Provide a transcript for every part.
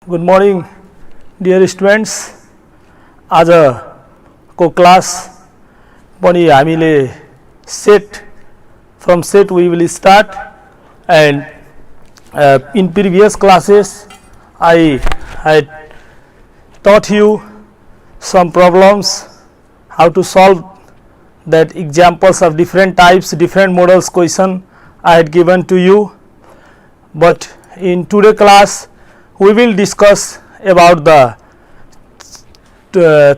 Good morning, dear students. आज को class पनि हामीले set from set we will start, and in previous classes I had taught you some problems, how to solve that examples of different types, different models question I had given to you. But in today class we will discuss about the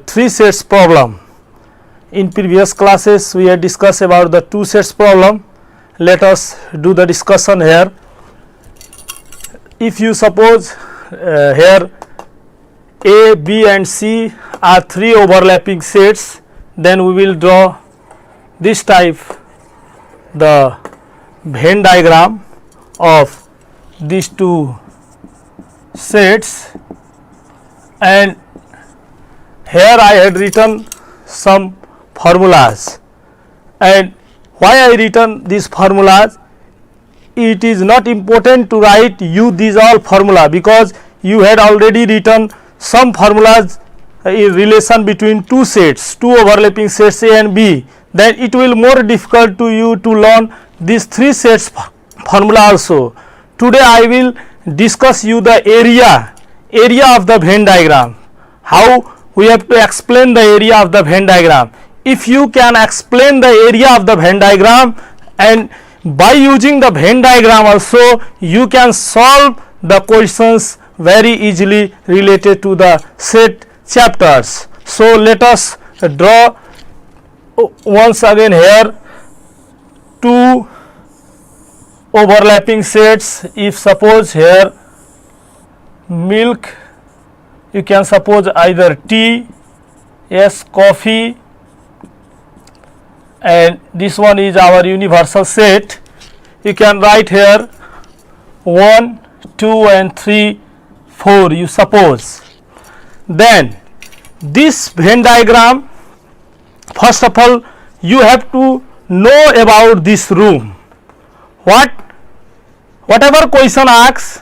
three sets problem. In previous classes we had discussed about the two sets problem. Let us do the discussion here. If you suppose here A, B and C are three overlapping sets, then we will draw this type the Venn diagram of these two sets, and here I had written some formulas. And why I written these formulas? It is not important to write you these all formula, because you had already written some formulas in relation between two sets, two overlapping sets A and B. Then it will more difficult to you to learn these three sets formula also. Today I will discuss you the area of the Venn diagram, how we have to explain the area of the Venn diagram. If you can explain the area of the Venn diagram, and by using the Venn diagram also you can solve the questions very easily related to the set chapters. So let us draw once again here two overlapping sets. If suppose here milk, you can suppose either tea, yes, coffee, and this one is our universal set. You can write here 1, 2 and 3, 4, you suppose. Then this Venn diagram, first of all you have to know about this room. Whatever question asks,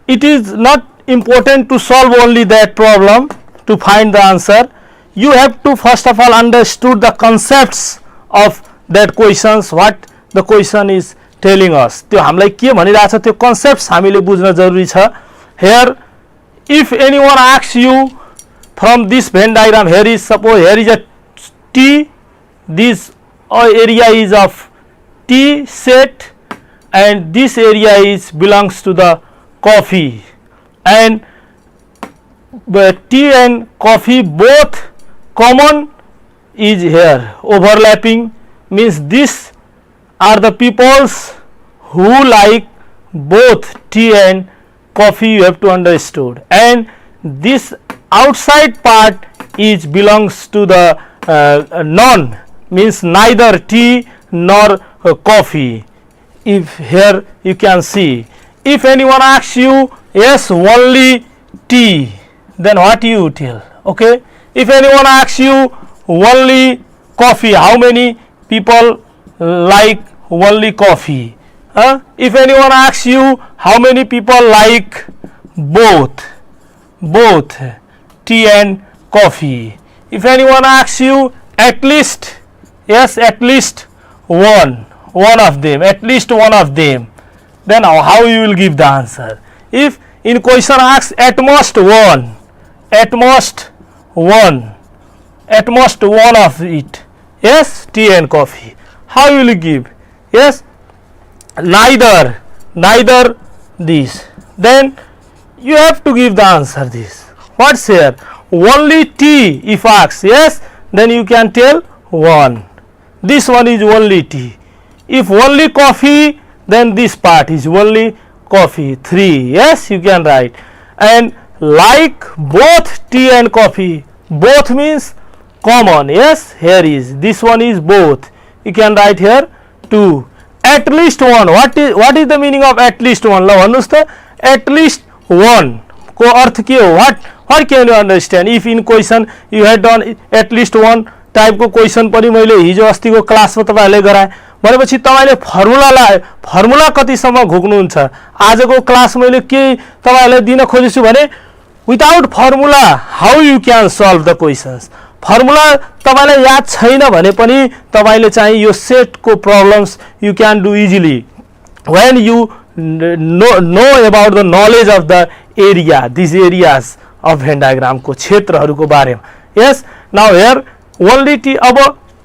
it is not important to solve only that problem to find the answer. You have to first of all understood the concepts of that questions, what the question is telling us. त्यो हामीलाई के भनिरहेछ त्यो concepts हामीले बुझ्न जरुरी छ. Here if anyone asks you from this Venn diagram, here is suppose here is a T, this area is of T set, and this area is belongs to the coffee, and tea and coffee both common is here, overlapping means these are the peoples who like both tea and coffee, you have to understood, and this outside part is belongs to the non, means neither tea nor coffee. If here you can see, if anyone asks you yes only tea, then what you tell? Okay, if anyone asks you only coffee, how many people like only coffee? If anyone asks you how many people like both tea and coffee? If anyone asks you at least, yes, at least one of them, at least one of them, then how you will give the answer? If in question asks at most one of it, yes, tea and coffee, how you will give? Yes, neither this, then you have to give the answer this. What's here? Only tea if asked, yes, then you can tell 1. This one is only tea. If only coffee, then this part is only coffee, 3, yes, you can write. And like both tea and coffee, both means common, yes, here is, this one is both, you can write here 2. At least one, what is the meaning of at least one? ल भन्नुस् त, at least one को अर्थ के हो? What can you understand? If in question you had done at least one type को question पनि मैले हिजो अस्तिको क्लासमा तपाईहरुले गराए, भनेपछि तपाईले फर्मुला कतिसम्म घोक्नुहुन्छ आजको क्लास मैले के तपाईहरुलाई दिन खोजेछु भने without formula how you can solve the questions formula तपाईलाई याद छैन भने पनि तपाईले चाहिँ यो सेटको problems you can do easily when you know about the knowledge of the area this areas of Venn diagram को क्षेत्रहरूको बारेमा यस नाउ हियर ओन्ली टी अब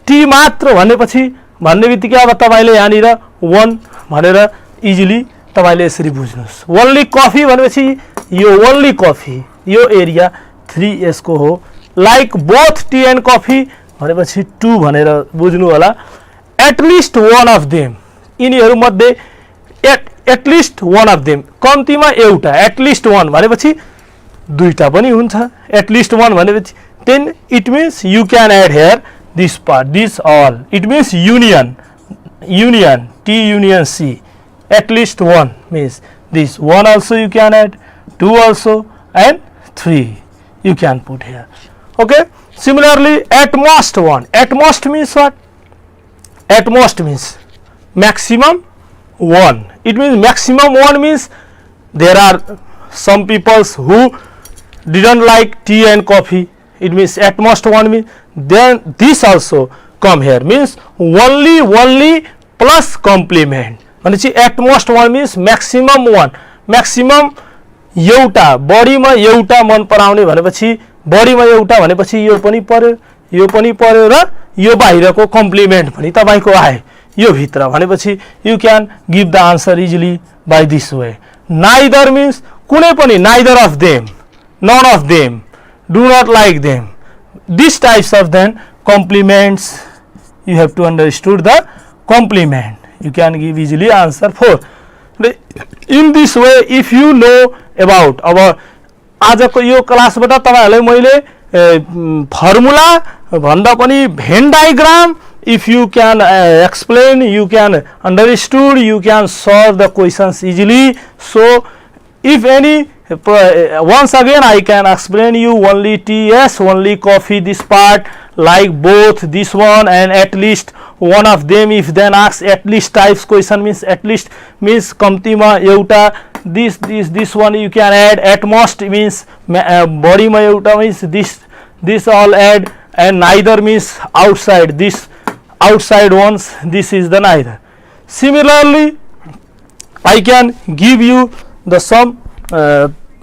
टी मात्र भनेपछि भन्ने बित्तिकै अब तपाईले यहाँनिर 1 भनेर इजिली तपाईले यसरी बुझ्नुस् ओन्ली कफी भनेपछि यो ओन्ली कफी यो एरिया 3s को हो like both T and coffee भनेपछि 2 भनेर बुझ्नु होला एटलिस्ट वन अफ देम यिनीहरु मध्ये एटलिस्ट वन अफ देम कम्तीमा एउटा एटलिस्ट वन भनेपछि दुईटा पनि हुन्छ एटलिस्ट वन भनेपछि then it means you can add here this part this all it means union T union C at least one means this one also you can add 2 also and 3 you can put here okay similarly at most one at most means what at most means maximum 1 it means maximum 1 means there are some peoples who didn't like tea and coffee it means at most 1 means then this also come here means only plus complement भनेपछि at most 1 means maximum 1 maximum एउटा बढीमा एउटा मन पराउने भनेपछि बढीमा एउटा भनेपछि यो पनि पर्यो र यो बाहिरको कम्प्लिमेन्ट पनि तपाईको आए यो भित्र भनेपछि you can give the answer easily by this way neither means कुनै पनि neither of them none of them do not like them these types of then complements you have to understood the complement you can give easily answer 4 in this way if you know about our आजको यो क्लासबाट तपाईहरुलाई मैले formula भन्दा पनि भेन diagram if you can explain you can understood you can solve the questions easily so if any once again I can explain you only TS only coffee this part like both this one and at least one of them if then ask at least types question means at least means kamtima euta this one you can add at most means body ma euta means this all add and neither means outside this outside ones this is the neither similarly I can give you the some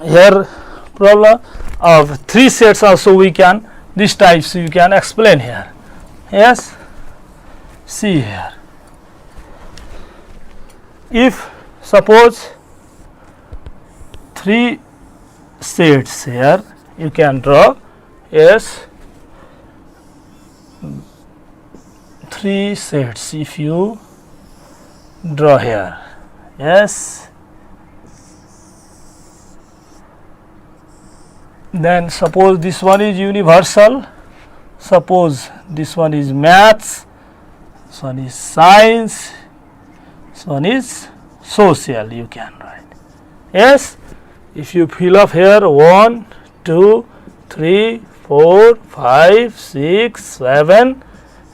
here problem of 3 sets also we can these types you can explain here yes see here if suppose 3 sets here you can draw yes 3 sets if you draw here yes then suppose this one is universal suppose this one is maths this one is science this one is social you can write yes if you fill up here 1 2 3 4 5 6 7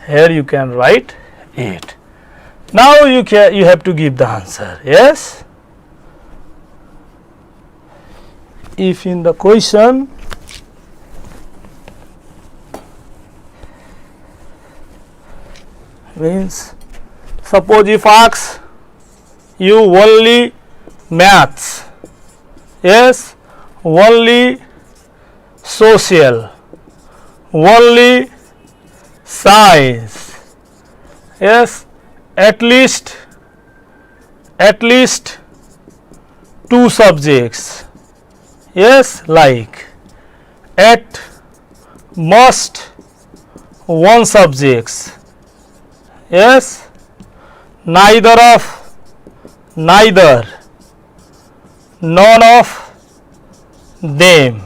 here you can write 8 now you have to give the answer yes if in the question means suppose if asks you only maths yes only social only science yes at least 2 subjects yes like at most 1 subjects yes neither none of them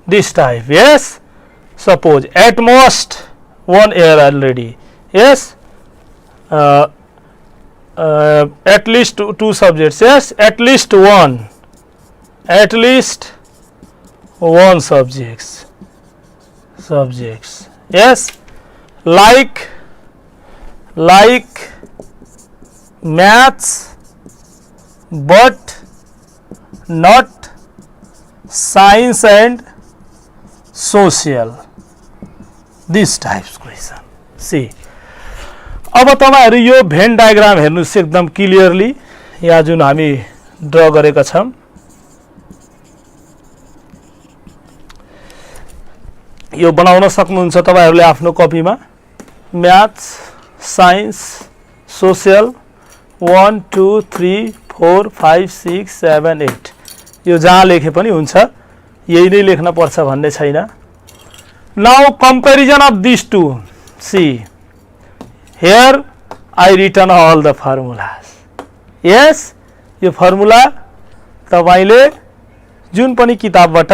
this type yes suppose at most 1 year already yes at least two subjects yes at least one subjects yes like maths but not science and social, this types question. See, अब तपाईहरु यो Venn diagram हेर्नुस् एकदम clearly, यहाँ जुन हामी draw गरेका छौं, यो बनाउन सक्नुहुन्छ तपाईहरुले आफ्नो कपीमा। म्याथ्स, साइन्स, सोशल 1 2 3 4 5 6 7 8 यो जहाँ लेखे पनि हुन्छ, यही नै लेख्न पर्छ भन्ने छैन। Now comparison of these two. See, here I written all the formulas. Yes, yo formula तपाईले जुन पनि किताबबाट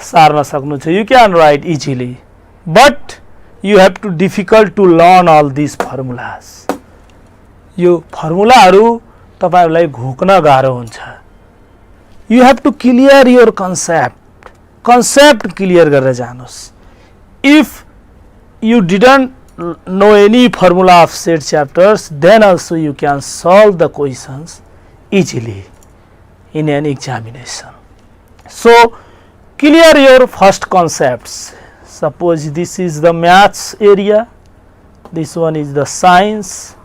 सार्न सक्नुहुन्छ। You can write easily, but you have to difficult to learn all these formulas. यो फर्मुलाहरु तपाईहरुलाई घोक्न गाह्रो हुन्छ। You have to clear your concept clear गरेर जानुस्। If you didn't know any formula of set chapters, then also you can solve the questions easily in an examination. So clear your first concepts. Suppose this is the maths area, this one is the science,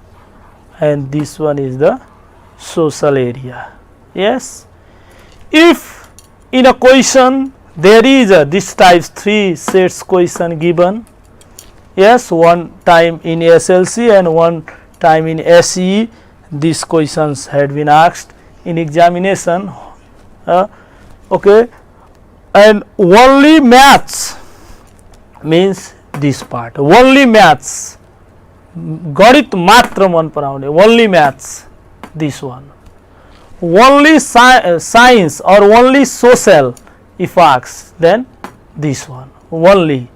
and this one is the social area. Yes, if in a question there is a this types 3 sets question given, yes, one time in SLC and one time in SE, these questions had been asked in examination. Okay, and only maths means this part, only maths, गणित मात्र मन पराउने, only maths, this one. Only science or only social if asked, then this one only,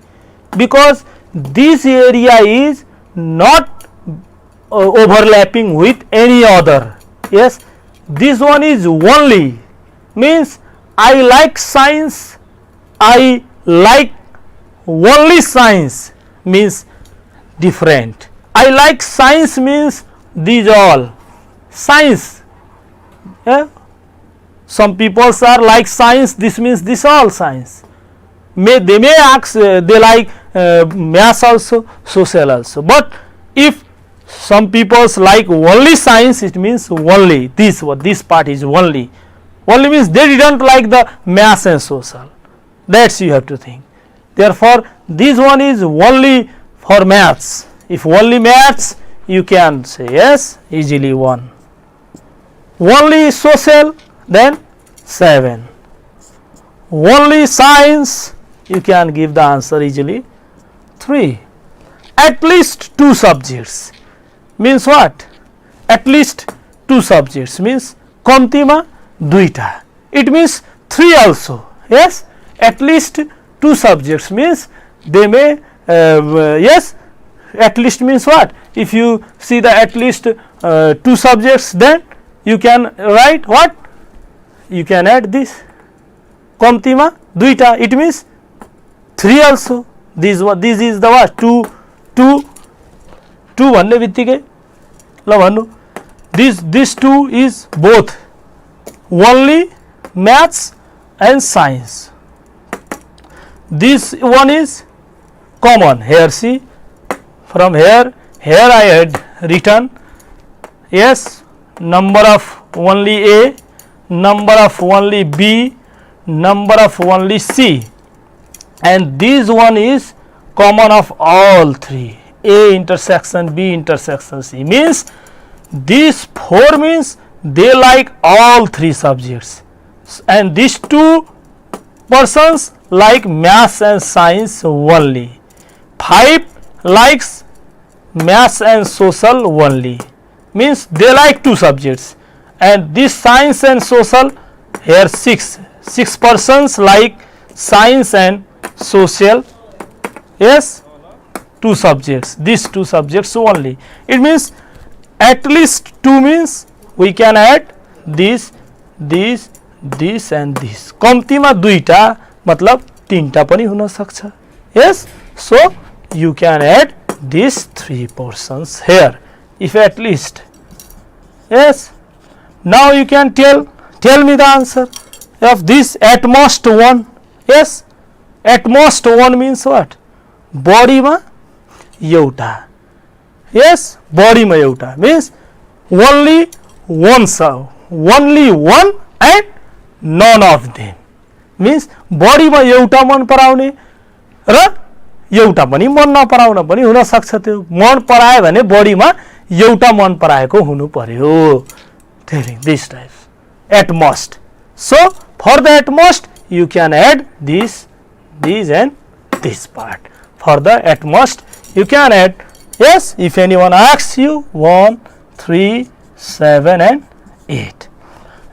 because this area is not overlapping with any other. Yes, this one is only, means I like science, I like only science, means different. I like science means these all science. Yeah? Some people are like science, this means this all science. They may ask they like maths also, social also, but if some people like only science, it means only this part is only means they didn't like the maths and social. That's you have to think. Therefore this one is only for maths. If only maths, you can say yes easily 1. Only social, then 7. Only science, you can give the answer easily 3. At least 2 subjects means what? At least 2 subjects means kamtima 2ta. It means 3 also. Yes, at least 2 subjects means they may yes, at least means what? If you see the at least 2 subjects, then you can write what? You can add this kamtima 2ta, it means 3 also. This is the what? 2 भन्ने बित्तिकै ल भन्नु, this 2 is both only maths and science. This one is common. Here see, from here I had written yes, number of only A, number of only B, number of only C, and this one is common of all 3, A intersection B intersection C, means these 4 means they like all 3 subjects, and these 2 persons like maths and science only. 5 likes maths and social only, means they like 2 subjects, and this science and social here 6 persons like science and social. Yes, 2 subjects, these 2 subjects only. It means at least 2 means we can add this and this. कम्तीमा 2टा मतलब 3टा पनि हुन सक्छ. Yes, so you can add these 3 portions here if at least. Yes. Now you can tell me the answer of this at most one. Yes. At most one means what? Body ma euta. Yes. Body ma euta means only one and none of them. Means body ma euta मन पराउने र एउटा पनि मन नपराउन पनि हुन सक्छ। त्यो मन परायो भने बडीमा एउटा मन पराएको हुनु पर्यो। Telling this types at most. So for the at most you can add these and this part. For the at most you can add, yes, if anyone asks you 1, 3, 7 and 8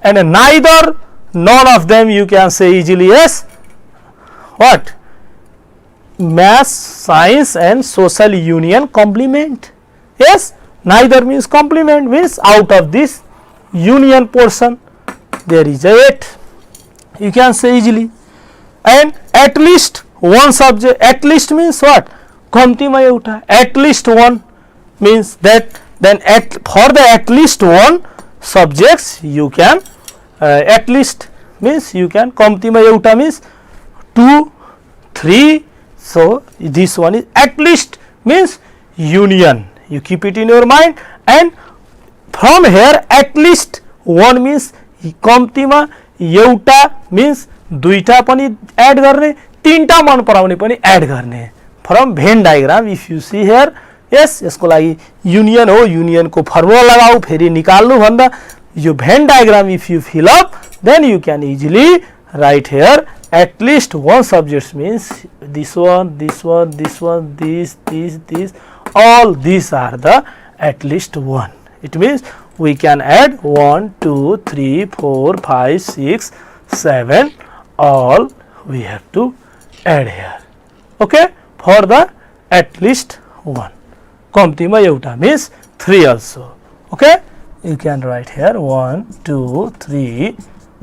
and neither none of them you can say easily. Yes, what? Maths, science and social union complement. Yes, neither means complement means out of this union portion there is a 8, you can say easily. And at least one subject, at least means what? Kamti ma euta, at least one means that then for the at least one subjects you can at least means you can kamti ma euta means 2, 3. So this one is at least means union, you keep it in your mind. And from here at least one means कम्ती मा एउटा means दुईटा पनि add गर्ने, तीनटा मन पराउने पनि एड गर्ने. फ्रम भेन diagram if you see here, yes यसको लागि युनियन हो, युनियन को फर्मुला लगाऊ फेरि निकाल्नु भन्दा यो Venn diagram if you fill up then you can easily write here at least one subject means this one, this one, this one, this, all these are the at least one. It means we can add 1, 2, 3, 4, 5, 6, 7, all we have to add here. Okay, for the at least one. Kamti ma euta means 3 also. Okay, you can write here 1, 2, 3,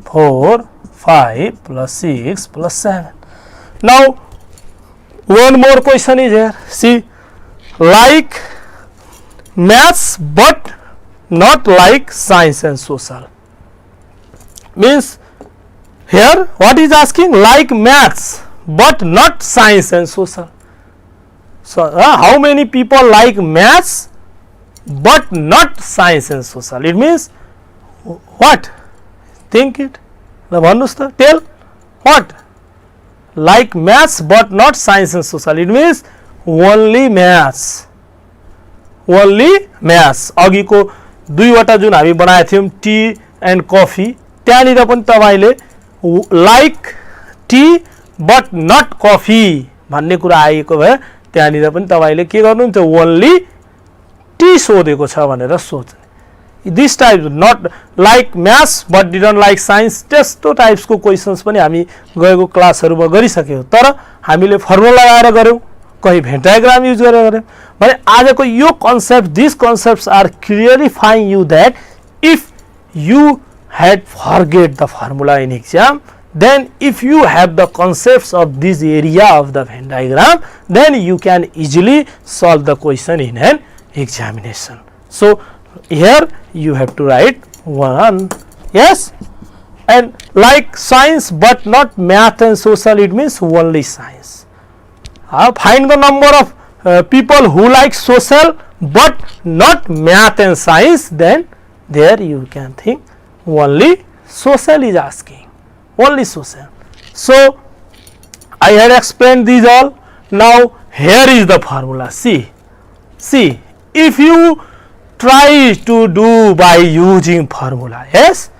4, 5 plus 6 plus 7. Now one more question is here. See, like maths but not like science and social. Means here what is asking? Like maths but not science and social. So how many people like maths but not science and social? It means what? Think it. Tell what? Like maths but not science and social. It means only maths. Only maths. अघि को दुईवटा जुन हामी बनाएको थियौं T and coffee, त्यहाँनिर पनि तपाईले like T but not coffee भन्ने कुरा आएको भए त्यहाँनिर पनि तपाईले के गर्नुहुन्छ? ओन्ली टी सोधेको छ भनेर सोच्नु. This type not like maths but didn't like science, त्यस्तो टाइप्स को क्वेशन्स पनि हामी गएको क्लासहरुमा गरिसक्यौ. तर हामीले फर्मुला लगाएर गर्यौ, कहीं भेन डायग्राम युज गरेर गर्यौ भने आजको यो concept, this concepts are clarifying you that if you had forget the formula in exam, then if you have the concepts of this area of the Venn diagram, then you can easily solve the question in an examination. So here you have to write 1, yes, and like science but not math and social, it means only science. Find the number of people who like social but not math and science, then there you can think only social is asking, only social. So I had explained these all. Now here is the formula. See, if you try to do by using formula, yes,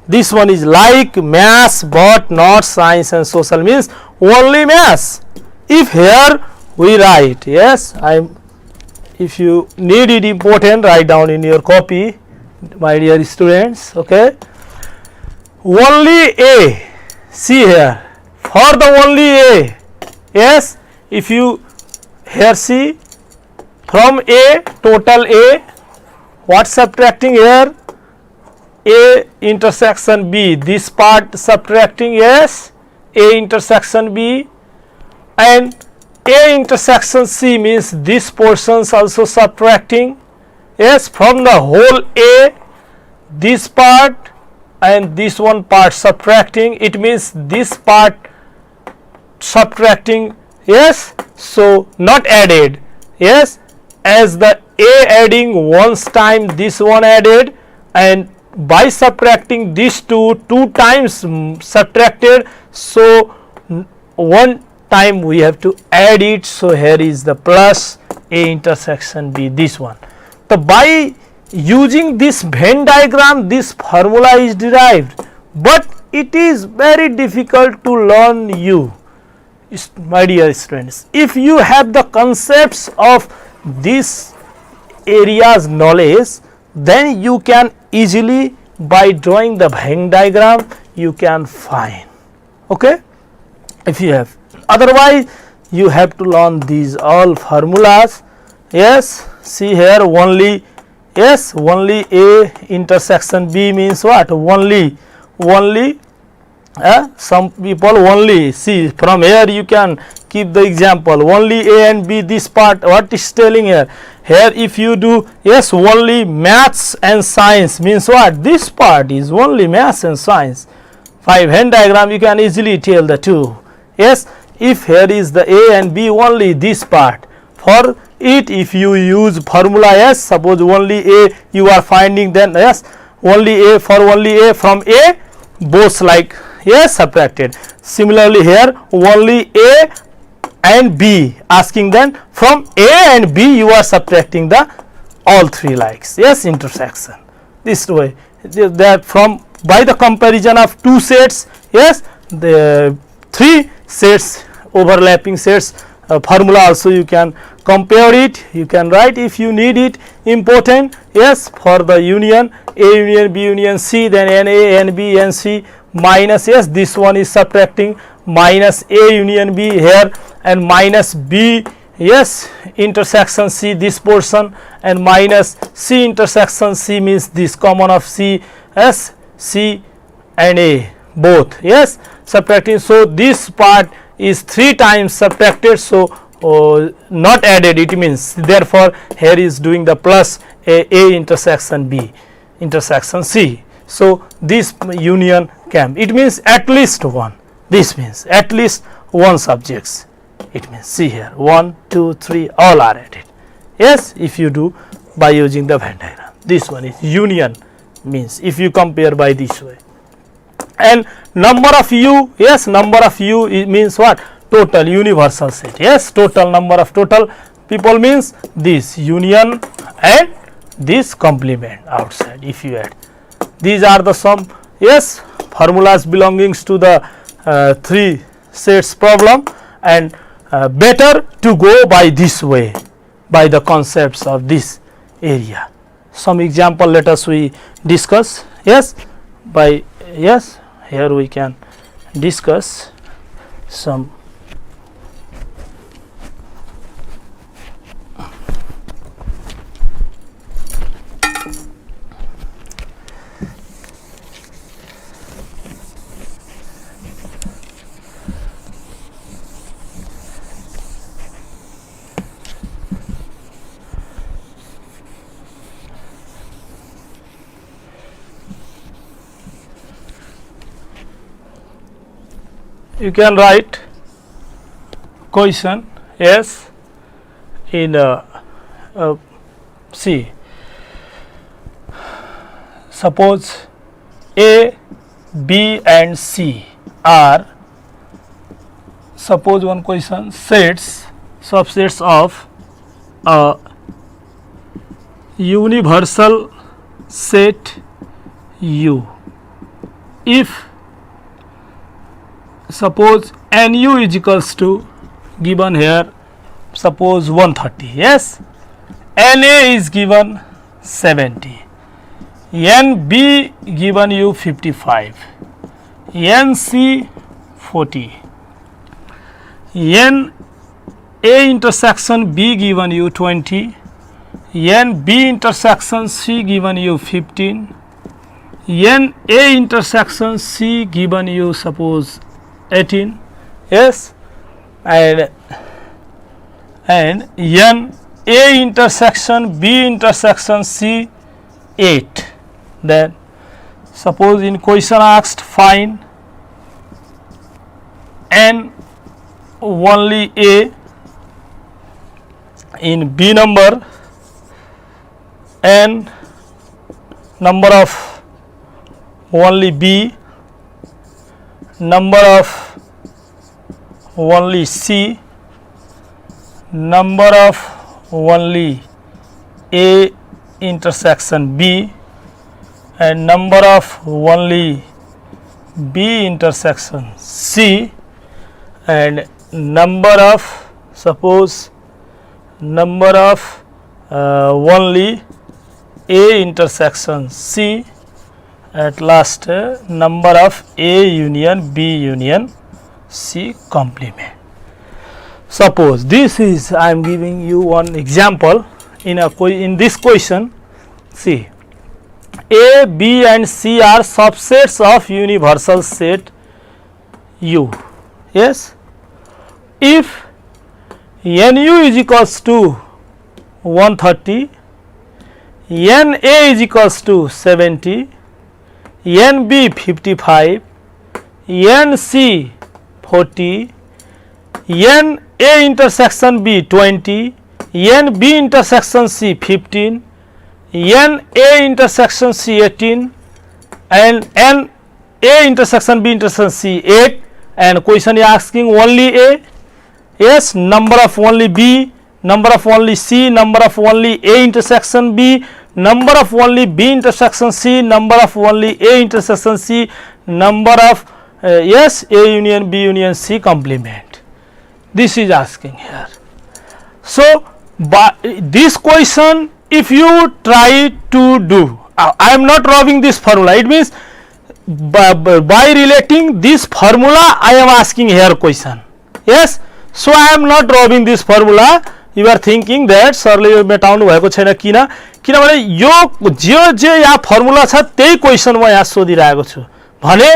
this one is like maths but not science and social, means only maths. If here we write, yes, if you need it important, write down in your copy, my dear students. Okay, only A. See here, for the only A, yes, if you here see from A, total A, what subtracting here? A intersection B, this part subtracting, yes, A intersection B, and A intersection C means this portions also subtracting, yes, from the whole A, this part and this one part subtracting, it means this part subtracting, yes, so not added, yes, as the A adding once time this one added, and by subtracting these two times subtracted, so one time we have to add it, so here is the plus A intersection B, this one. So by using this Venn diagram this formula is derived, but it is very difficult to learn you, my dear students. If you have the concepts of this area's knowledge, then you can easily by drawing the Venn diagram you can find, okay, if you have. Otherwise you have to learn these all formulas, yes. See here only, yes, only A intersection B means what, only some people only, see from here you can keep the example, only A and B, this part what is telling here, if you do, yes, only maths and science means what, this part is only maths and science. By Venn diagram you can easily tell the two, yes. If here is the A and B, only this part, for it if you use formula, yes, suppose only A you are finding, then yes, only A, for only A, from A both like, yes, subtracted. Similarly here only A and B asking, then from A and B you are subtracting the all three likes, yes, intersection. This way that from by the comparison of two sets, yes, the three sets overlapping sets formula also you can compare it, you can write if you need it important, yes, for the union A union B union C, then N A N B N C minus, yes, this one is subtracting minus A union B here, and minus B, yes, intersection C this portion, and minus C intersection C means this common of C, yes, C and A both, yes, subtracting. So this part is 3 times subtracted, so not added, it means therefore here is doing the plus A intersection B intersection C. So this union came, it means at least one, this means at least one subjects, it means see here 1 2 3 all are added, yes, if you do by using the Venn diagram. This one is union, means if you compare by this way. And number of U, yes, number of U means what, total universal set, yes, total number of total people means this union and this complement outside if you add. These are the sum, yes, formulas belongings to the 3 sets problem, and better to go by this way by the concepts of this area. Some example let us we discuss, yes, by, yes, here we can discuss some. You can write question, yes, in C. Suppose A, B and C are, suppose one question, sets, subsets of a universal set U. If suppose NU is equals to, given here, suppose 130, yes, NA is given 70, NB given you 55, NC 40, NA intersection B given you 20, NB intersection C given you 15, NA intersection C given you suppose 18, yes, and N A intersection B intersection C 8, then Suppose in question asked find n only A, in B number n number of only B, number of only C, number of only A intersection B, and number of only B intersection C, and number of, suppose number of only A intersection C, at last number of A union B union C complement. Suppose this is, I am giving you one example in this question. See, A, B and C are subsets of universal set U. Yes, if NU is equals to 130, NA is equals to 70, NB 55, NC 40, NA intersection B 20, NB intersection C 15, NA intersection C 18, and NA intersection B intersection C 8, and question is asking only A. Yes, number of only B, number of only C, number of only A intersection B, number of only B intersection C, number of only A intersection C, number of yes, A union B union C complement. This is asking here. So, by this question, if you try to do, I am not drawing this formula, it means by relating this formula I am asking here question. Yes, so I am not drawing this formula. You are thinking that सरले यो मेटाउनु भएको छैन किनभने यो जे यहाँ formula छ त्यही question म यहाँ सोधिरहेको छु भने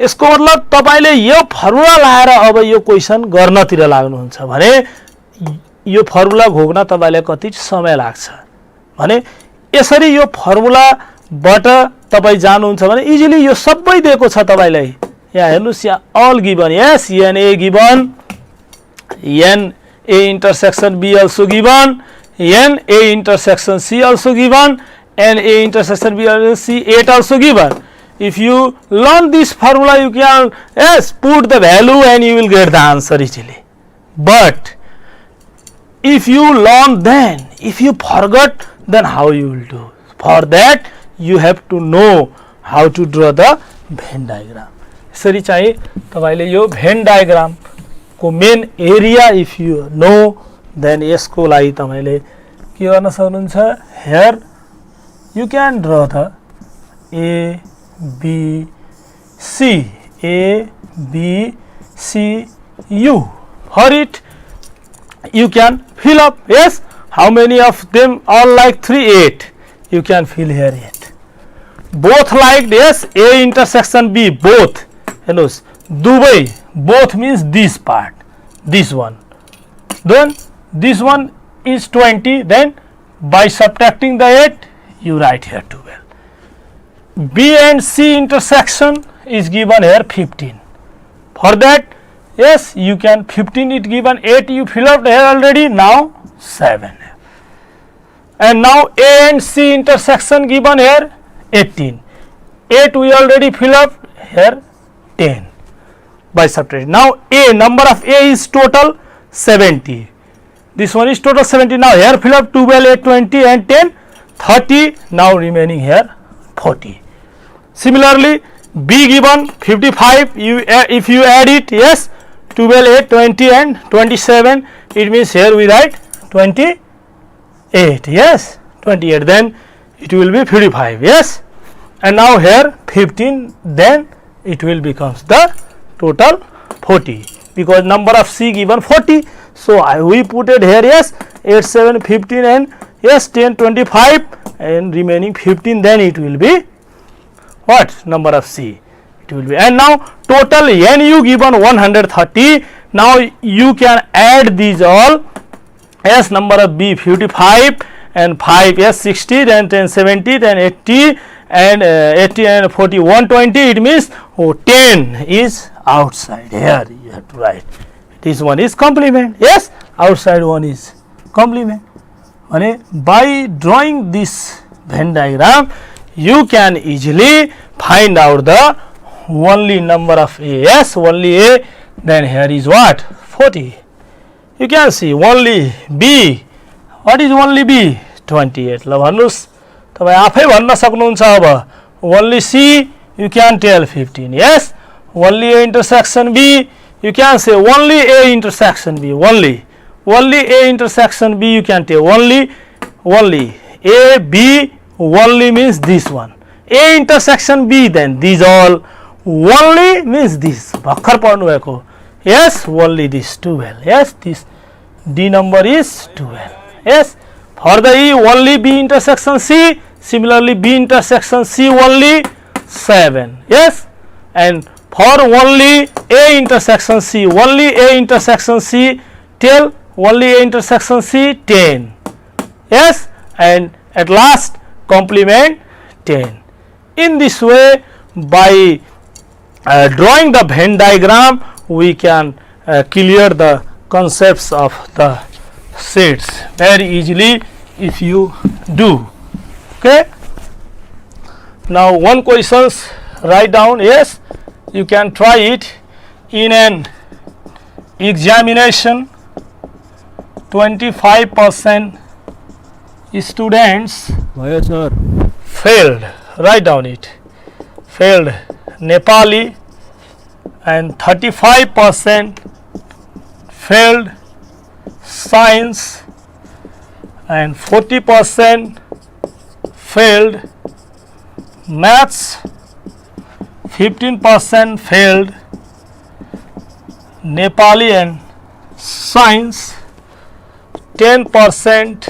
यसको मतलब तपाईले यो फर्मुला लाएर अब यो क्वेशन गर्नतिर लाग्नुहुन्छ भने यो फर्मुला घोक्न तपाईलाई कति समय लाग्छ भने यसरी यो फर्मुलाबाट तपाई जानुहुन्छ भने इजिली यो सबै दिएको छ तपाईलाई यहाँ हेर्नुस् यहाँ all given. Yes, NA given, NA intersection B also given, NA intersection C also given, and A intersection B also C 8 also given. If you learn this formula, you can put the value and you will get the answer easily. But if you learn, then if you forgot, then how you will do? For that you have to know how to draw the Venn diagram. यसरी चाहिँ तपाईले यो Venn diagram को main area if you know then यसको लागि तपाईले के गर्न सक्नुहुन्छ here you can draw the A B C U. For it you can fill up. Yes, how many of them all like 3 8 you can fill here it. Both like yes, A intersection B both. You know, Dubai both means this part, this one, then this one is 20, then by subtracting the 8 you write here 12. B and C intersection is given here 15. For that, yes, you can 15 it given, 8 you fill up here already, now 7. And now A and C intersection given here 18. 8 we already fill up here 10 by subtracting. Now A, number of A is total 70. This one is total 70. Now here fill up 12, 8, 20 and 10, 30. Now remaining here 40. Similarly, B given 55. If you add it, yes, 12, 8, 20 and 27. It means here we write 28. Yes, 28. Then it will be 55. Yes, and now here 15. Then it will becomes the total 40 because number of C given 40. So we put it here, yes, 8, 7, 15 and yes 10, 25 and remaining 15. Then it will be what number of C it will be. And now total NU given 130. Now you can add these all. Yes, number of B 55 and 5 yes 60, then 10 70, then 80 and 80 and 40 120, it means 10 is outside. Here you have to write this one is complement. Yes, outside one is complement. By drawing this Venn diagram, you can easily find out the only number of A. Yes, only A. Then here is what? 40. You can see only B. What is only B? 28. ल भन्नुस् तपाई आफै भन्न सक्नुहुन्छ अब. Only C, you can tell 15. Yes, only A intersection B, you can say only A intersection B. Only A intersection B, you can tell only A B. Only means this one. A intersection B, then these all. Only means this. भर्खर पढ्नु भएको. Yes, only this 12. Yes, this D number is 12. Yes, for the E, only B intersection C. Similarly, B intersection C, only 7. Yes, and for only A intersection C, only A intersection C, tell only A intersection C, 10. Yes, and at last complement 10. In this way, by drawing the Venn diagram, we can clear the concepts of the sets very easily if you do. Okay. Now one questions write down. Yes, you can try it in an examination. 25% students failed. Write down it. Failed Nepali, and 35% failed science, and 40% failed maths, 15% failed Nepali and science, 10%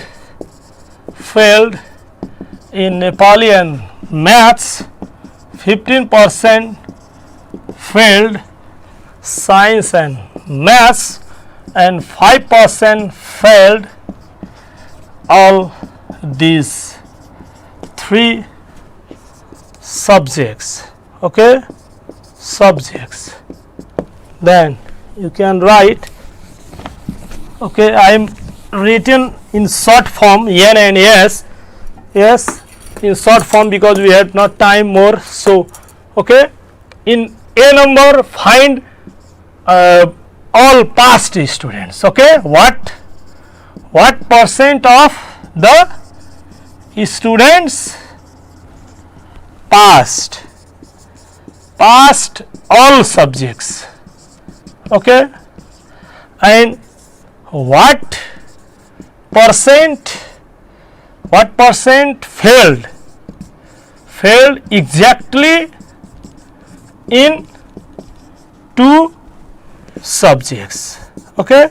failed in Nepali and maths, 15% failed science and maths, and 5% failed all these 3 subjects. Okay, subjects. Then you can write. Okay, I am written in short form N and S. Yes, in short form because we had not time more. So okay, in A number find all past students. Okay, what percent of the students passed all subjects. Okay, and what percent failed exactly in 2 subjects. Okay,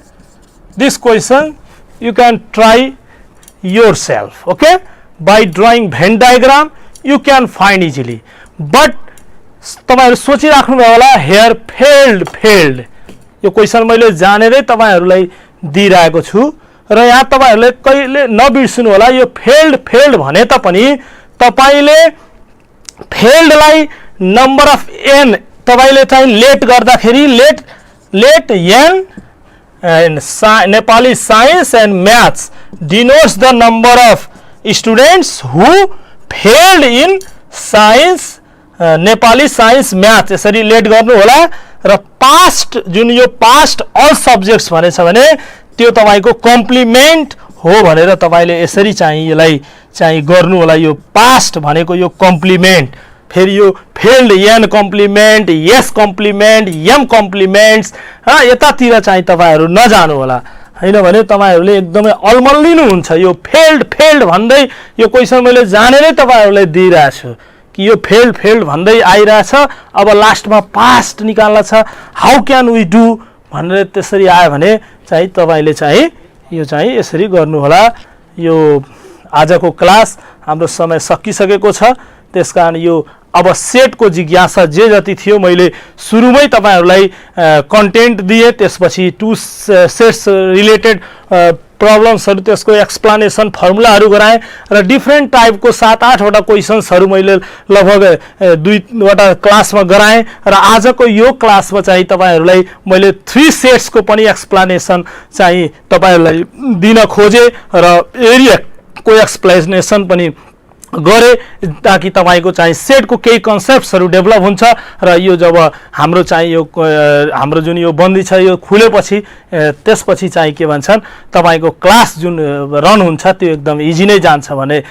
this question you can try yourself. Okay, by drawing Venn diagram you can find easily, but तपाईहरु सोचिराख्नु भयो होला here failed yo question मैले जानेरै तपाईहरुलाई दिइराको छु र यहाँ तपाईहरुले कहिले नबिर्सनु होला यो failed भने त पनि तपाईले failed lie number of n तपाईले चाहिँ लेट गर्दाखेरि let n and Nepali science and maths denotes the number of students who failed in science, Nepali science, math. यसरी लेट गर्नु होला र past जुन यो past all subjects भनेछ भने त्यो तपाईको कम्प्लिमेन्ट हो भनेर तपाईले यसरी चाहिँ यसलाई चाहिँ गर्नु होला. यो past भनेको यो कम्प्लिमेन्ट, फेरि यो failed n complement, yes complement, m complements यतातिर चाहिँ तपाईहरु नजानु होला, हैन भने तपाईहरुले एकदमै अलमल्लिनु हुन्छ. यो failed भन्दै यो क्वेशन मैले जानेरै तपाईहरुलाई दिइराछु छु कि यो failed भन्दै आइराछ. अब लास्टमा past निकाल्न छ, हाउ क्यान वी डु भनेर त्यसरी आयो भने चाहिँ तपाईले चाहिँ यो चाहिँ यसरी गर्नु होला. यो आजको क्लास हाम्रो समय सकिसकेको छ, त्यसकारण यो अब सेट को जिज्ञासा जे जति थियो मैले सुरुमै तपाईहरुलाई कन्टेन्ट दिए, त्यसपछि 2 सेट्स रिलेटेड प्रब्लम्सहरू त्यसको एक्सप्लेनेसन फर्मुलाहरू गराएँ र डिफ्रेन्ट टाइपको 7-8 वटा क्वेसन्सहरू मैले लगभग 2वटा क्लासमा गराएँ र आजको यो क्लासमा चाहिँ तपाईहरुलाई मैले 3 सेट्सको पनि एक्सप्लेनेसन चाहिँ तपाईहरुलाई दिन खोजे र एरियाको एक्सप्लेनेसन पनि गरे ताकि तपाईको चाहिँ सेटको केही कन्सेप्ट्सहरू डेभलप हुन्छ र यो जब हाम्रो चाहिँ यो हाम्रो जुन यो बन्दी छ यो खुलेपछि त्यसपछि चाहिँ के भन्छन् तपाईको क्लास जुन रन हुन्छ त्यो एकदम इजी नै जान्छ भने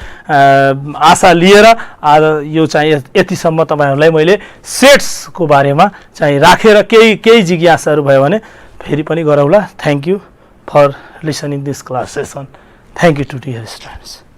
आशा लिएर आज यो चाहिँ यतिसम्म तपाईहरुलाई मैले सेट्सको बारेमा चाहिँ राखेर केही जिज्ञासाहरू भयो भने फेरि पनि गरौँला। Thank you for listening this class session. Thank you to dear students.